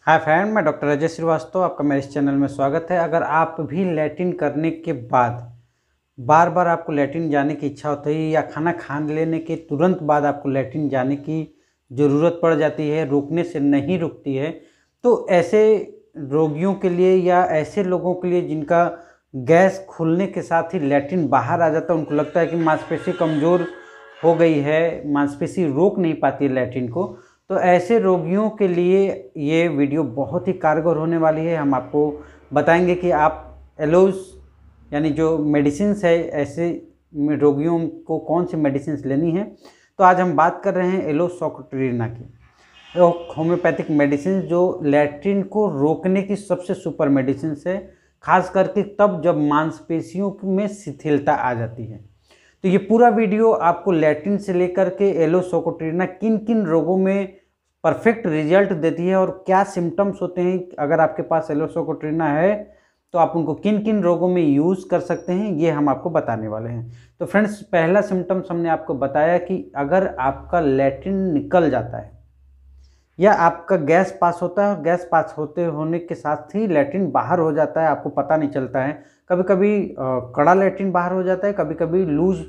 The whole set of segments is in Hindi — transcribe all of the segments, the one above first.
हाय फ्रेंड, मैं डॉक्टर अजय श्रीवास्तव, आपका मेरे इस चैनल में स्वागत है। अगर आप भी लैट्रिन करने के बाद बार बार आपको लैट्रिन जाने की इच्छा होती है या खाना खा लेने के तुरंत बाद आपको लैट्रिन जाने की ज़रूरत पड़ जाती है, रुकने से नहीं रुकती है, तो ऐसे रोगियों के लिए या ऐसे लोगों के लिए जिनका गैस खुलने के साथ ही लैट्रिन बाहर आ जाता है, उनको लगता है कि मांसपेशी कमज़ोर हो गई है, मांसपेशी रोक नहीं पाती है लैट्रिन को, तो ऐसे रोगियों के लिए ये वीडियो बहुत ही कारगर होने वाली है। हम आपको बताएंगे कि आप एलोस यानी जो मेडिसिन्स है ऐसे रोगियों को कौन सी मेडिसिन्स लेनी है। तो आज हम बात कर रहे हैं एलोसोकोट्रिना की, होम्योपैथिक मेडिसिन जो लैट्रिन को रोकने की सबसे सुपर मेडिसिन है, खास करके तब जब मांसपेशियों में शिथिलता आ जाती है। तो ये पूरा वीडियो आपको लैट्रिन से लेकर के एलोसोकोट्रिना किन किन रोगों में परफेक्ट रिजल्ट देती है और क्या सिम्टम्स होते हैं, अगर आपके पास एलोसोकोट्रिना है तो आप उनको किन किन रोगों में यूज़ कर सकते हैं, ये हम आपको बताने वाले हैं। तो फ्रेंड्स, पहला सिम्टम्स हमने आपको बताया कि अगर आपका लैट्रिन निकल जाता है या आपका गैस पास होता है और गैस पास होने के साथ ही लैट्रिन बाहर हो जाता है, आपको पता नहीं चलता है। कभी कभी कड़ा लैट्रिन बाहर हो जाता है, कभी कभी लूज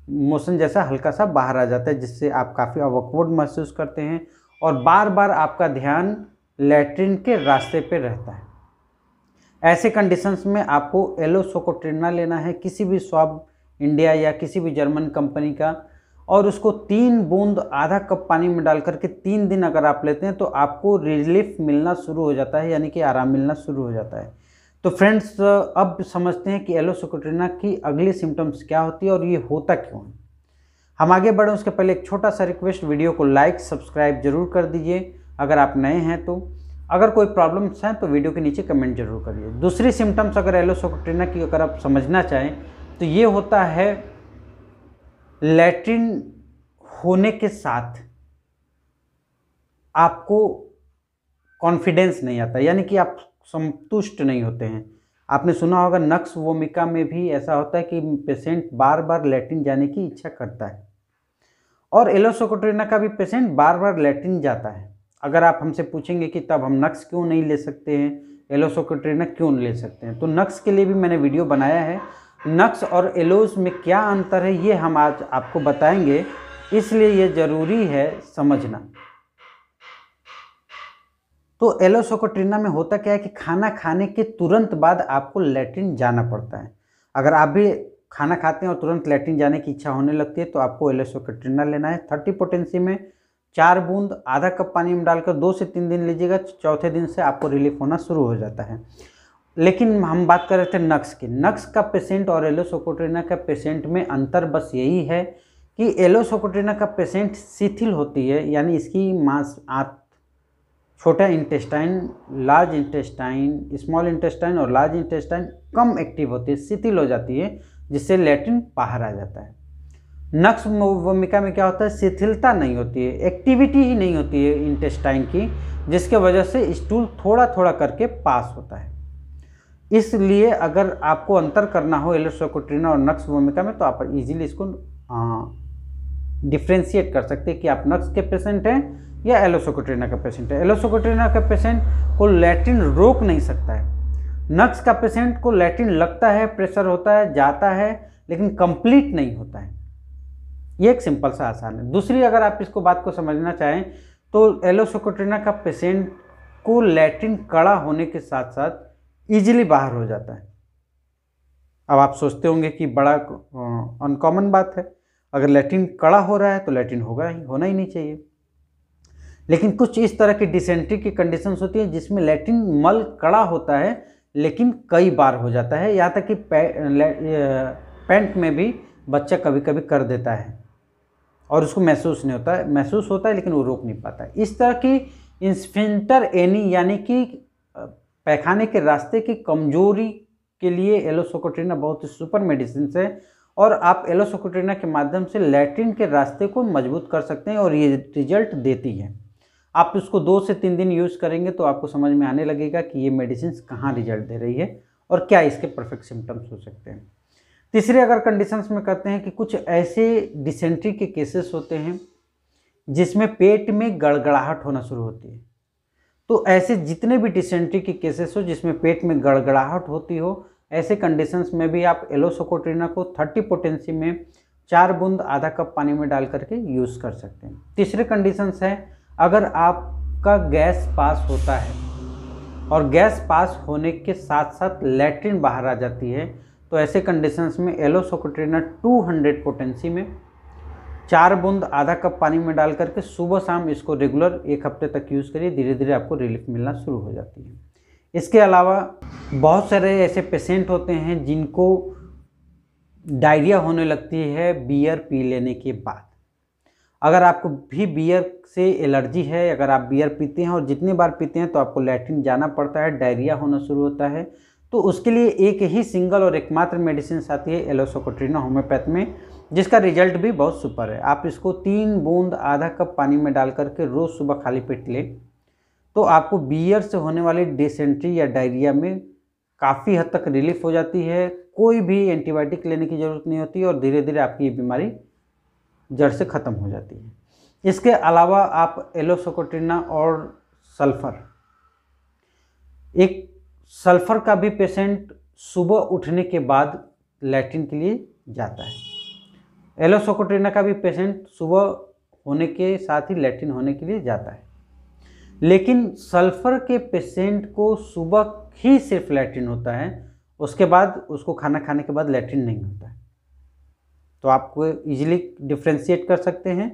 मोशन जैसा हल्का सा बाहर आ जाता है, जिससे आप काफ़ी ऑकवर्ड महसूस करते हैं और बार बार आपका ध्यान लैट्रिन के रास्ते पे रहता है। ऐसे कंडीशंस में आपको एलोसोकोट्रिना लेना है, किसी भी स्वाब इंडिया या किसी भी जर्मन कंपनी का, और उसको 3 बूंद आधा कप पानी में डाल करके 3 दिन अगर आप लेते हैं तो आपको रिलीफ मिलना शुरू हो जाता है, यानी कि आराम मिलना शुरू हो जाता है। तो फ्रेंड्स, अब समझते हैं कि एलोसोकोट्रिना की अगली सिम्टम्स क्या होती है और ये होता क्यों है। हम आगे बढ़ें उसके पहले एक छोटा सा रिक्वेस्ट, वीडियो को लाइक सब्सक्राइब जरूर कर दीजिए अगर आप नए हैं तो। अगर कोई प्रॉब्लम्स हैं तो वीडियो के नीचे कमेंट जरूर करिए। दूसरी सिम्टम्स अगर एलोसोकोट्रिना की अगर आप समझना चाहें तो ये होता है लैट्रिन होने के साथ आपको कॉन्फिडेंस नहीं आता, यानी कि आप संतुष्ट नहीं होते हैं। आपने सुना होगा नक्स वोमिका में भी ऐसा होता है कि पेशेंट बार बार लैट्रिन जाने की इच्छा करता है, और एलोसोकोट्रिना का भी पेशेंट बार बार लैट्रिन जाता है। अगर आप हमसे पूछेंगे कि तब हम नक्स क्यों नहीं ले सकते हैं, एलोसोकोट्रिना क्यों ले सकते हैं, तो नक्स के लिए भी मैंने वीडियो बनाया है। नक्स और एलोस में क्या अंतर है ये हम आज आपको बताएंगे, इसलिए ये ज़रूरी है समझना। तो एलोसोकोट्रिना में होता क्या है कि खाना खाने के तुरंत बाद आपको लैट्रिन जाना पड़ता है। अगर आप भी खाना खाते हैं और तुरंत लैट्रिन जाने की इच्छा होने लगती है तो आपको एलोसोकोट्रिना लेना है। 30 पोटेंसी में 4 बूंद आधा कप पानी में डालकर 2 से 3 दिन लीजिएगा, चौथे दिन से आपको रिलीफ होना शुरू हो जाता है। लेकिन हम बात कर रहे थे नक्स की। नक्स का पेशेंट और एलोसोकोट्रिना का पेशेंट में अंतर बस यही है कि एलोसोकोट्रिना का पेशेंट शिथिल होती है, यानी इसकी छोटा intestine, large intestine, small intestine और लार्ज इंटेस्टाइन कम एक्टिव होती है, शिथिल हो जाती है, जिससे लैट्रिन बाहर आ जाता है। नक्स वोमिका में क्या होता है, शिथिलता नहीं होती है, एक्टिविटी ही नहीं होती है इंटेस्टाइन की, जिसके वजह से स्टूल थोड़ा थोड़ा करके पास होता है। इसलिए अगर आपको अंतर करना हो एलोसोकोट्रिना और नक्स वोमिका में तो आप इजीली इसको डिफ्रेंशिएट कर सकते हैं कि आप नक्स के पेशेंट हैं या एलोसोकोट्रिना का पेशेंट है। एलोसोकोट्रिना का पेशेंट को लैट्रिन रोक नहीं सकता है, नक्स का पेशेंट को लैट्रिन लगता है, प्रेशर होता है, जाता है, लेकिन कंप्लीट नहीं होता है। ये एक सिंपल सा आसान है। दूसरी अगर आप इसको बात को समझना चाहें तो एलोसोकोट्रिना का पेशेंट को लैट्रिन कड़ा होने के साथ साथ ईजिली बाहर हो जाता है। अब आप सोचते होंगे कि बड़ा अनकॉमन बात है, अगर लैट्रिन कड़ा हो रहा है तो लैट्रिन होना ही नहीं चाहिए। लेकिन कुछ इस तरह की डिसेंट्री की कंडीशंस होती है जिसमें लैट्रिन मल कड़ा होता है लेकिन कई बार हो जाता है, यहाँ तक कि पैंट में भी बच्चा कभी कभी कर देता है और उसको महसूस नहीं होता है, महसूस होता है लेकिन वो रोक नहीं पाता है। इस तरह की स्फिंक्टर एनी यानी कि पैखाने के रास्ते की कमजोरी के लिए एलोसोकोट्रिना बहुत ही सुपर मेडिसिन है, और आप एलोसोकोट्रिना के माध्यम से लैट्रिन के रास्ते को मजबूत कर सकते हैं और ये रिजल्ट देती है। आप इसको 2 से 3 दिन यूज़ करेंगे तो आपको समझ में आने लगेगा कि ये मेडिसिन कहाँ रिजल्ट दे रही है और क्या इसके परफेक्ट सिम्टम्स हो सकते हैं। तीसरे अगर कंडीशंस में करते हैं कि कुछ ऐसे डिसेंट्री के केसेस होते हैं जिसमें पेट में गड़गड़ाहट होना शुरू होती है, तो ऐसे जितने भी डिसेंट्री के केसेस हो जिसमें पेट में गड़गड़ाहट होती हो, ऐसे कंडीशंस में भी आप एलोसोकोट्रिना को 30 पोटेंसी में 4 बूंद आधा कप पानी में डाल करके यूज़ कर सकते हैं। तीसरे कंडीशंस है, अगर आपका गैस पास होता है और गैस पास होने के साथ साथ लैट्रिन बाहर आ जाती है, तो ऐसे कंडीशंस में एलोसोकोट्रिना 200 पोटेंसी में 4 बूंद आधा कप पानी में डाल करके सुबह शाम इसको रेगुलर 1 हफ्ते तक यूज़ करिए, धीरे धीरे आपको रिलीफ मिलना शुरू हो जाती है। इसके अलावा बहुत सारे ऐसे पेशेंट होते हैं जिनको डायरिया होने लगती है बियर पी लेने के बाद। अगर आपको भी बियर से एलर्जी है, अगर आप बियर पीते हैं और जितनी बार पीते हैं तो आपको लैट्रिन जाना पड़ता है, डायरिया होना शुरू होता है, तो उसके लिए एक ही सिंगल और एकमात्र मेडिसिन आती है एलोसोकोट्रिना होम्योपैथ में, जिसका रिजल्ट भी बहुत सुपर है। आप इसको 3 बूंद आधा कप पानी में डाल करके रोज़ सुबह खाली पेट लें तो आपको बियर से होने वाली डिसेंट्री या डायरिया में काफ़ी हद तक रिलीफ हो जाती है। कोई भी एंटीबायोटिक लेने की ज़रूरत नहीं होती और धीरे धीरे आपकी ये बीमारी जड़ से ख़त्म हो जाती है। इसके अलावा आप एलोसोकोट्रिना और सल्फ़र, एक सल्फ़र का भी पेशेंट सुबह उठने के बाद लैट्रिन के लिए जाता है। एलोसोकोट्रिना का भी पेशेंट सुबह होने के साथ ही लैट्रिन होने के लिए जाता है, लेकिन सल्फ़र के पेशेंट को सुबह ही सिर्फ लैट्रिन होता है, उसके बाद उसको खाना खाने के बाद लैट्रिन नहीं होता है। तो आपको इजीली डिफ्रेंशिएट कर सकते हैं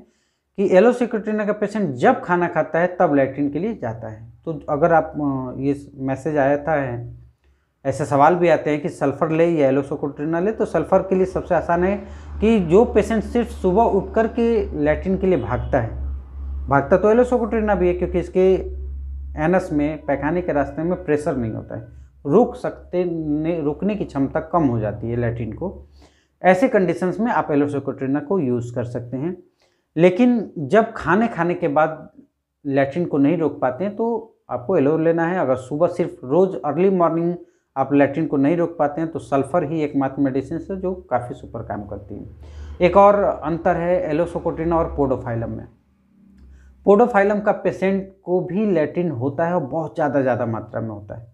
कि एलोसोकोट्रिना का पेशेंट जब खाना खाता है तब लैट्रिन के लिए जाता है। तो अगर आप ये मैसेज आया था ऐसे सवाल भी आते हैं कि सल्फ़र ले या एलोसोकोट्रिना ले, तो सल्फ़र के लिए सबसे आसान है कि जो पेशेंट सिर्फ सुबह उठ कर के लैट्रिन के लिए भागता तो एलोसोकोट्रिना भी है, क्योंकि इसके एनस में, पैखाने के रास्ते में प्रेशर नहीं होता है, रुकने की क्षमता कम हो जाती है लैट्रिन को। ऐसे कंडीशंस में आप एलोसोकोट्रिना को यूज़ कर सकते हैं। लेकिन जब खाने के बाद लैट्रिन को नहीं रोक पाते हैं तो आपको एलो लेना है। अगर सुबह सिर्फ रोज़ अर्ली मॉर्निंग आप लैट्रिन को नहीं रोक पाते हैं तो सल्फ़र ही एकमात्र मेडिसिन है जो काफ़ी सुपर काम करती है। एक और अंतर है एलोसोकोट्रिना और पोडोफाइलम में। पोडोफाइलम का पेशेंट को भी लैट्रिन होता है और बहुत ज़्यादा मात्रा में होता है।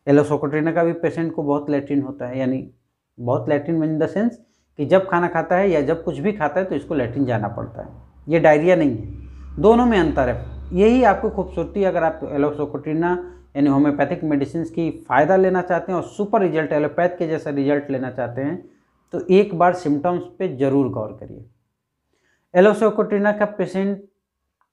एलोसोकोट्रिना का भी पेशेंट को बहुत लैट्रिन होता है, यानी बहुत लैट्रिन इन द सेंस कि जब खाना खाता है या जब कुछ भी खाता है तो इसको लैट्रिन जाना पड़ता है। ये डायरिया नहीं है, दोनों में अंतर है। यही आपको खूबसूरती, अगर आप एलोसोकोट्रिना यानी होम्योपैथिक मेडिसिन की फ़ायदा लेना चाहते हैं और सुपर रिजल्ट एलोपैथ के जैसा रिजल्ट लेना चाहते हैं तो एक बार सिम्टम्स पे ज़रूर गौर करिए। एलोसोकोट्रिना का पेशेंट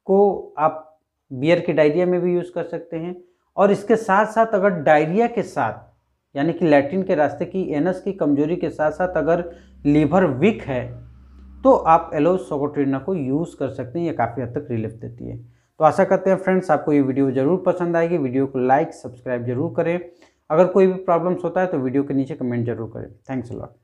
को आप बियर की डायरिया में भी यूज़ कर सकते हैं, और इसके साथ साथ अगर डायरिया के साथ यानी कि लैट्रिन के रास्ते की एनस की कमजोरी के साथ साथ अगर लीवर वीक है तो आप एलोसोकोट्रिना को यूज़ कर सकते हैं। ये काफ़ी हद तक रिलीफ देती है। तो आशा करते हैं फ्रेंड्स आपको ये वीडियो ज़रूर पसंद आएगी। वीडियो को लाइक सब्सक्राइब जरूर करें। अगर कोई भी प्रॉब्लम्स होता है तो वीडियो के नीचे कमेंट जरूर करें। Thanks a lot.